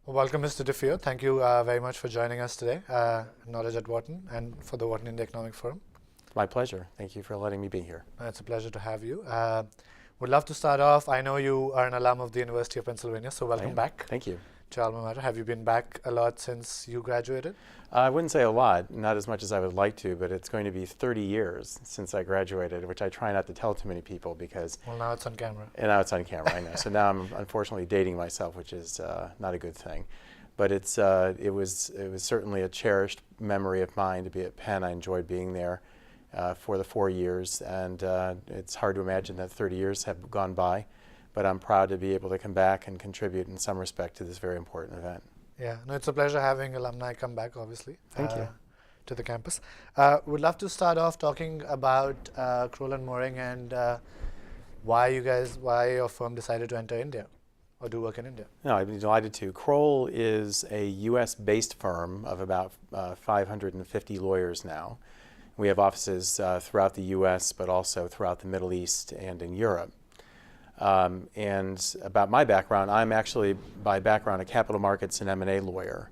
Welcome, Mr. DeFeo. Thank you very much for joining us today, Knowledge at Wharton, and for the Wharton India Economic Forum. My pleasure. Thank you for letting me be here. It's a pleasure to have you. Would love to start off. I know you are an alum of the University of Pennsylvania, so welcome back. Thank you. To alma mater. Have you been back a lot since you graduated? I wouldn't say a lot, not as much as I would like to, but it's going to be 30 years since I graduated, which I try not to tell too many people because... Well, now it's on camera. And now it's on camera, I know. So now I'm unfortunately dating myself, which is not a good thing. But it was certainly a cherished memory of mine to be at Penn. I enjoyed being there for the 4 years, and it's hard to imagine that 30 years have gone by. But I'm proud to be able to come back and contribute in some respect to this very important event. Yeah, no, it's a pleasure having alumni come back, obviously. Thank you. To the campus. Would love to start off talking about Crowell Moring and why your firm decided to enter India or do work in India. No, I'd be delighted to. Crowell is a US-based firm of about 550 lawyers now. We have offices throughout the US, but also throughout the Middle East and in Europe. And about my background, I'm actually by background a capital markets and M&A lawyer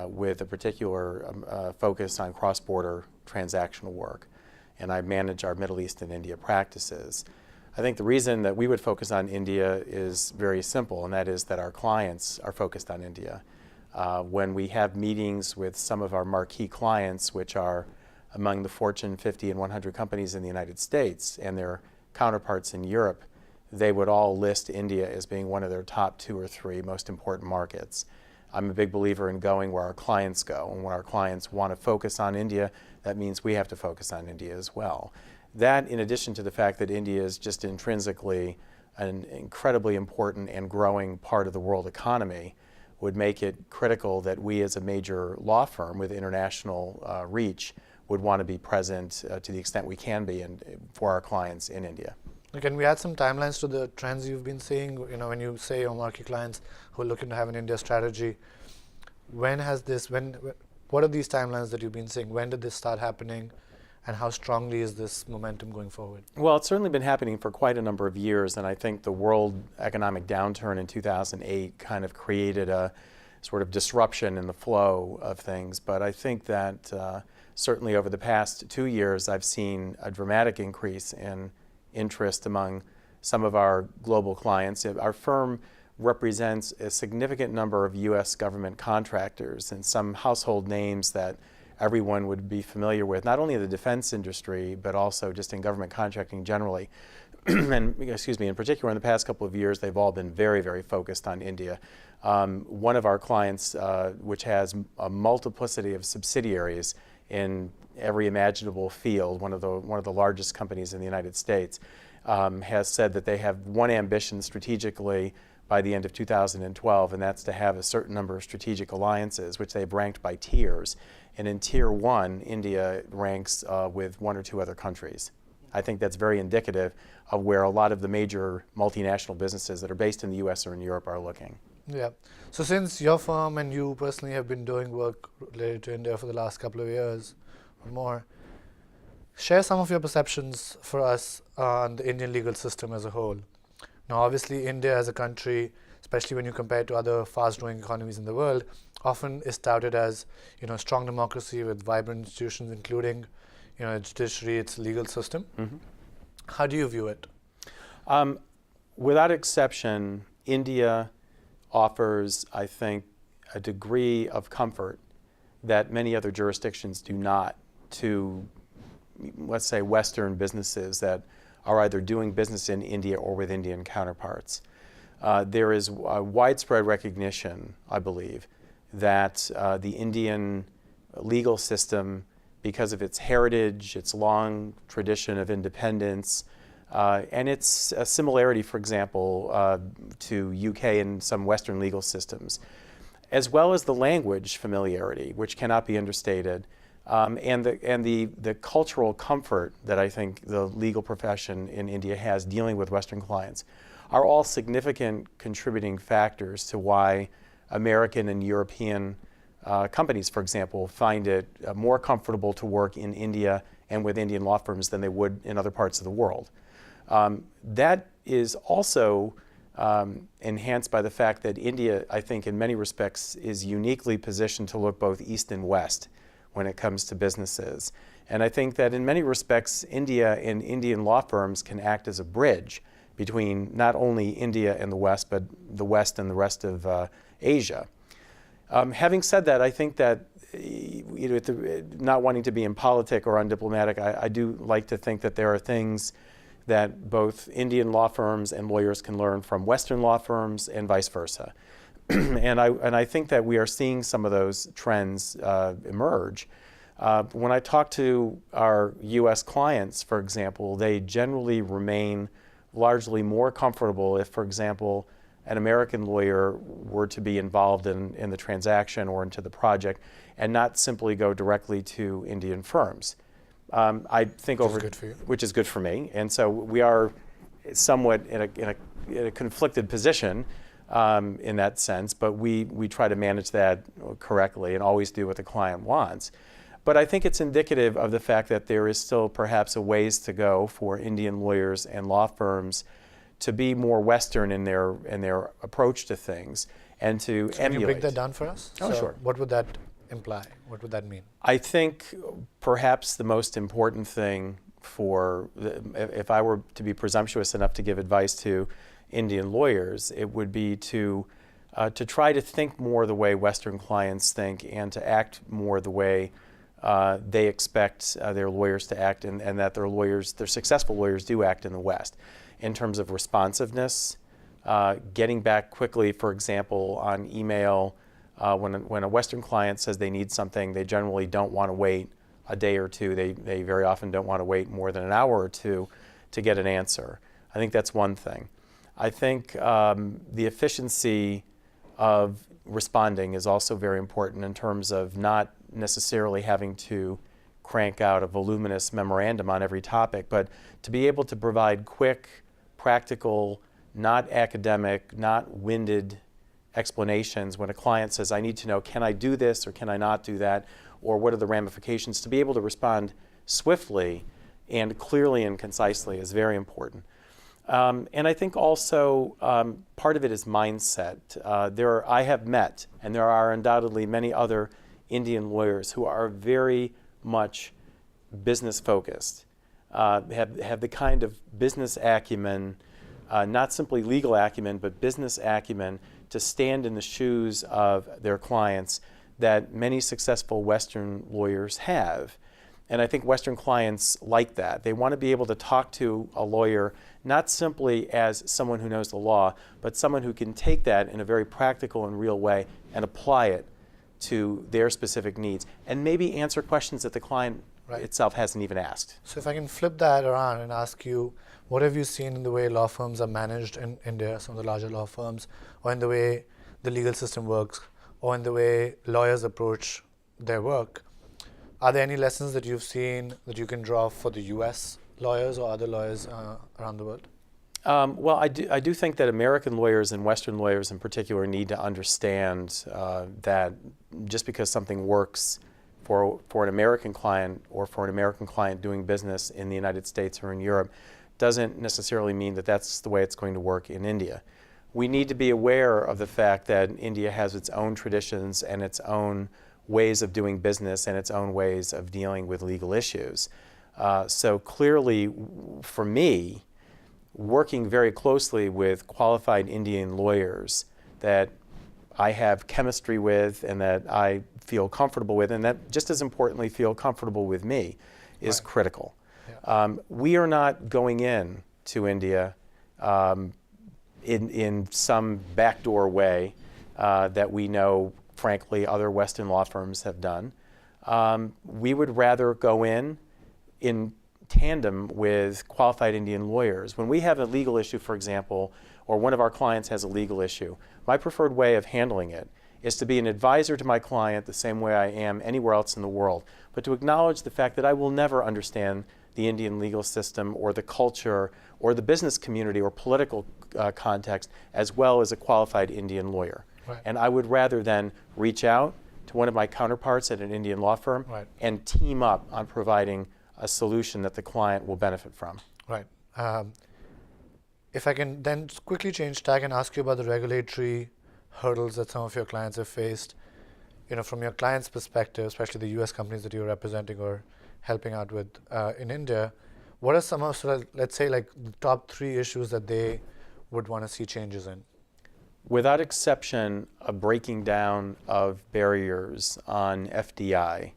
with a particular focus on cross-border transactional work. And I manage our Middle East and India practices. I think the reason that we would focus on India is very simple, and that is that our clients are focused on India. When we have meetings with some of our marquee clients, which are among the Fortune 50 and 100 companies in the United States and their counterparts in Europe, they would all list India as being one of their top 2 or 3 most important markets. I'm a big believer in going where our clients go, and when our clients want to focus on India, that means we have to focus on India as well. That, in addition to the fact that India is just intrinsically an incredibly important and growing part of the world economy, would make it critical that we as a major law firm with international reach would want to be present to the extent we can be for our clients in India. Can we add some timelines to the trends you've been seeing? You know, when you say your marquee clients who are looking to have an India strategy, what are these timelines that you've been seeing? When did this start happening, and how strongly is this momentum going forward? Well, it's certainly been happening for quite a number of years, and I think the world economic downturn in 2008 kind of created a sort of disruption in the flow of things. But I think that certainly over the past 2 years, I've seen a dramatic increase in interest among some of our global clients. Our firm represents a significant number of U.S. government contractors and some household names that everyone would be familiar with, not only in the defense industry, but also just in government contracting generally. And in particular, in the past couple of years, they've all been very, very focused on India. One of our clients, which has a multiplicity of subsidiaries in every imaginable field, one of the largest companies in the United States, has said that they have one ambition strategically by the end of 2012, and that's to have a certain number of strategic alliances, which they've ranked by tiers. And in tier 1, India ranks with 1 or 2 other countries. I think that's very indicative of where a lot of the major multinational businesses that are based in the US or in Europe are looking. Yeah. So since your firm and you personally have been doing work related to India for the last couple of years or more, share some of your perceptions for us on the Indian legal system as a whole. Now, obviously, India as a country, especially when you compare it to other fast-growing economies in the world, often is touted as, strong democracy with vibrant institutions, including, judiciary, its legal system. Mm-hmm. How do you view it? Without exception, India offers, I think, a degree of comfort that many other jurisdictions do not to, let's say, Western businesses that are either doing business in India or with Indian counterparts. There is a widespread recognition, I believe, that the Indian legal system, because of its heritage, its long tradition of independence, and its similarity, for example, to UK and some Western legal systems, as well as the language familiarity, which cannot be understated, and the cultural comfort that I think the legal profession in India has dealing with Western clients, are all significant contributing factors to why American and European companies, for example, find it more comfortable to work in India and with Indian law firms than they would in other parts of the world. That is also enhanced by the fact that India, I think, in many respects, is uniquely positioned to look both east and west when it comes to businesses. And I think that in many respects, India and Indian law firms can act as a bridge between not only India and the West, but the West and the rest of Asia. Having said that, I think that, not wanting to be impolitic or undiplomatic, I do like to think that there are things that both Indian law firms and lawyers can learn from Western law firms and vice versa. and I think that we are seeing some of those trends emerge. When I talk to our U.S. clients, for example, they generally remain largely more comfortable if, for example, an American lawyer were to be involved in the transaction or into the project and not simply go directly to Indian firms. I think which is good for me. And so we are somewhat in a conflicted position in that sense, but we try to manage that correctly and always do what the client wants. But I think it's indicative of the fact that there is still perhaps a ways to go for Indian lawyers and law firms to be more Western in their approach to things and to emulate. Can you break that down for us? Oh, sure. What would that imply? What would that mean? I think perhaps the most important thing if I were to be presumptuous enough to give advice to Indian lawyers, it would be to try to think more the way Western clients think and to act more the way they expect their lawyers to act, and that their successful lawyers do act in the West, in terms of responsiveness, getting back quickly, for example, on email. When a Western client says they need something, they generally don't want to wait a day or two. They very often don't want to wait more than an hour or two to get an answer. I think that's one thing. I think the efficiency of responding is also very important in terms of not necessarily having to crank out a voluminous memorandum on every topic, but to be able to provide quick, practical, not academic, not winded explanations when a client says, I need to know, can I do this or can I not do that, or what are the ramifications? To be able to respond swiftly and clearly and concisely is very important. And I think also part of it is mindset. I have met, and there are undoubtedly many other Indian lawyers who are very much business focused, have the kind of business acumen, not simply legal acumen, but business acumen to stand in the shoes of their clients that many successful Western lawyers have. And I think Western clients like that. They want to be able to talk to a lawyer not simply as someone who knows the law, but someone who can take that in a very practical and real way and apply it to their specific needs, and maybe answer questions that the client itself hasn't even asked. So if I can flip that around and ask you, what have you seen in the way law firms are managed in India, some of the larger law firms, or in the way the legal system works, or in the way lawyers approach their work? Are there any lessons that you've seen that you can draw for the US lawyers or other lawyers around the world? Well, I do think that American lawyers and Western lawyers in particular need to understand that just because something works for an American client or for an American client doing business in the United States or in Europe doesn't necessarily mean that that's the way it's going to work in India. We need to be aware of the fact that India has its own traditions and its own ways of doing business and its own ways of dealing with legal issues. So clearly, for me, working very closely with qualified Indian lawyers that I have chemistry with and that I feel comfortable with, and that just as importantly feel comfortable with me, is critical. Yeah. We are not going in to India in some backdoor way that we know, frankly, other Western law firms have done. We would rather go in tandem with qualified Indian lawyers. When we have a legal issue, for example, or one of our clients has a legal issue, my preferred way of handling it is to be an advisor to my client the same way I am anywhere else in the world, but to acknowledge the fact that I will never understand the Indian legal system or the culture or the business community or political context as well as a qualified Indian lawyer. Right. And I would rather then reach out to one of my counterparts at an Indian law firm and team up on providing a solution that the client will benefit from. Right. if I can then quickly change tack and ask you about the regulatory hurdles that some of your clients have faced, from your clients' perspective, especially the US companies that you're representing or helping out with in India, what are some of, let's say, like the top 3 issues that they would want to see changes in? Without exception, a breaking down of barriers on FDI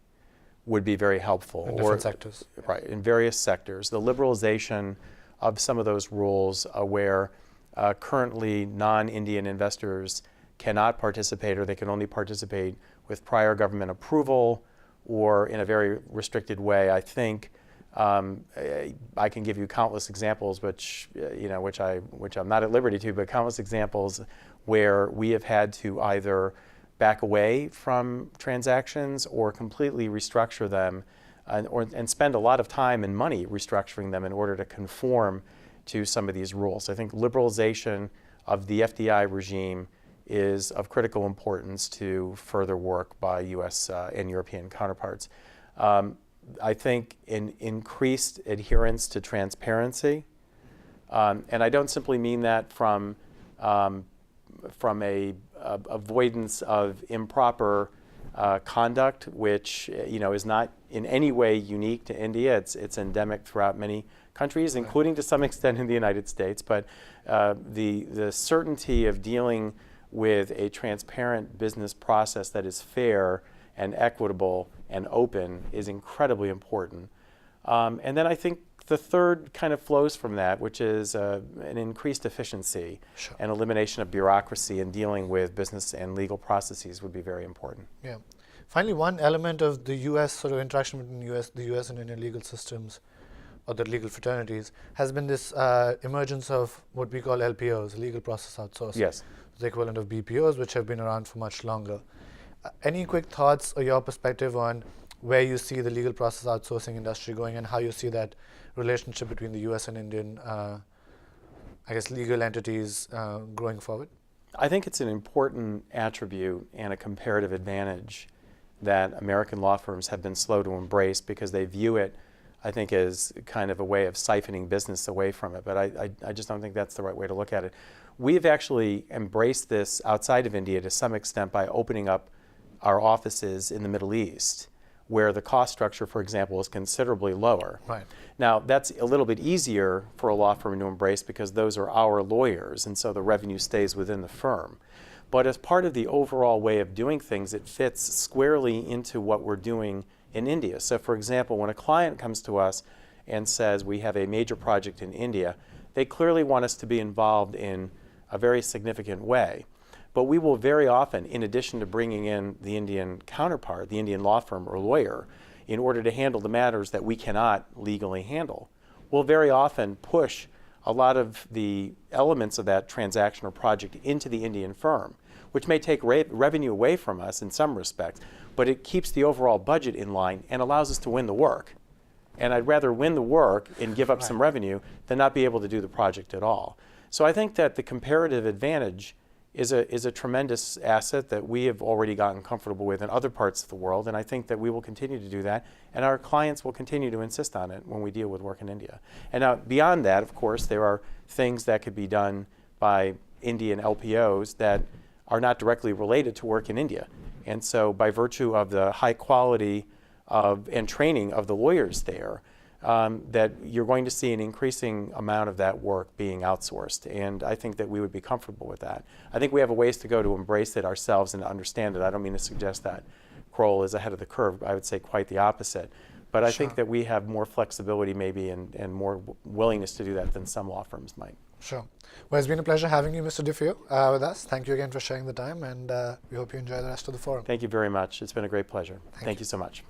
would be very helpful. In different sectors. Right, in various sectors. The liberalization of some of those rules where currently non-Indian investors cannot participate, or they can only participate with prior government approval or in a very restricted way. I think I can give you countless examples, which I'm not at liberty to, but countless examples where we have had to either back away from transactions or completely restructure them and spend a lot of time and money restructuring them in order to conform to some of these rules. I think liberalization of the FDI regime is of critical importance to further work by U.S. And European counterparts. I think increased adherence to transparency, and I don't simply mean that from a avoidance of improper conduct, which is not in any way unique to India. It's endemic throughout many countries, including to some extent in the United States. But the certainty of dealing with a transparent business process that is fair and equitable and open is incredibly important. And then I think the third kind of flows from that, which is an increased efficiency and elimination of bureaucracy in dealing with business and legal processes would be very important. Yeah. Finally, one element of the U.S. sort of interaction between the U.S. and Indian legal systems, or the legal fraternities, has been this emergence of what we call LPOs, legal process outsourcing. Yes. The equivalent of BPOs, which have been around for much longer. Any quick thoughts or your perspective on where you see the legal process outsourcing industry going and how you see that relationship between the U.S. and Indian, legal entities growing forward? I think it's an important attribute and a comparative advantage that American law firms have been slow to embrace because they view it, I think, as kind of a way of siphoning business away from it. But I just don't think that's the right way to look at it. We've actually embraced this outside of India to some extent by opening up our offices in the Middle East, where the cost structure, for example, is considerably lower. Right. Now, that's a little bit easier for a law firm to embrace because those are our lawyers, and so the revenue stays within the firm. But as part of the overall way of doing things, it fits squarely into what we're doing in India. So, for example, when a client comes to us and says, we have a major project in India, they clearly want us to be involved in a very significant way. But we will very often, in addition to bringing in the Indian counterpart, the Indian law firm or lawyer, in order to handle the matters that we cannot legally handle, we'll very often push a lot of the elements of that transaction or project into the Indian firm, which may take revenue away from us in some respects, but it keeps the overall budget in line and allows us to win the work. And I'd rather win the work and give up some revenue than not be able to do the project at all. So I think that the comparative advantage is a tremendous asset that we have already gotten comfortable with in other parts of the world, and I think that we will continue to do that, and our clients will continue to insist on it when we deal with work in India. And now, beyond that, of course, there are things that could be done by Indian LPOs that are not directly related to work in India. And so by virtue of the high quality and training of the lawyers there, that you're going to see an increasing amount of that work being outsourced. And I think that we would be comfortable with that. I think we have a ways to go to embrace it ourselves and to understand it. I don't mean to suggest that Crowell is ahead of the curve. I would say quite the opposite. But I think that we have more flexibility maybe and more willingness to do that than some law firms might. Sure. Well, it's been a pleasure having you, Mr. DeFeo, with us. Thank you again for sharing the time, and we hope you enjoy the rest of the forum. Thank you very much. It's been a great pleasure. Thank you so much.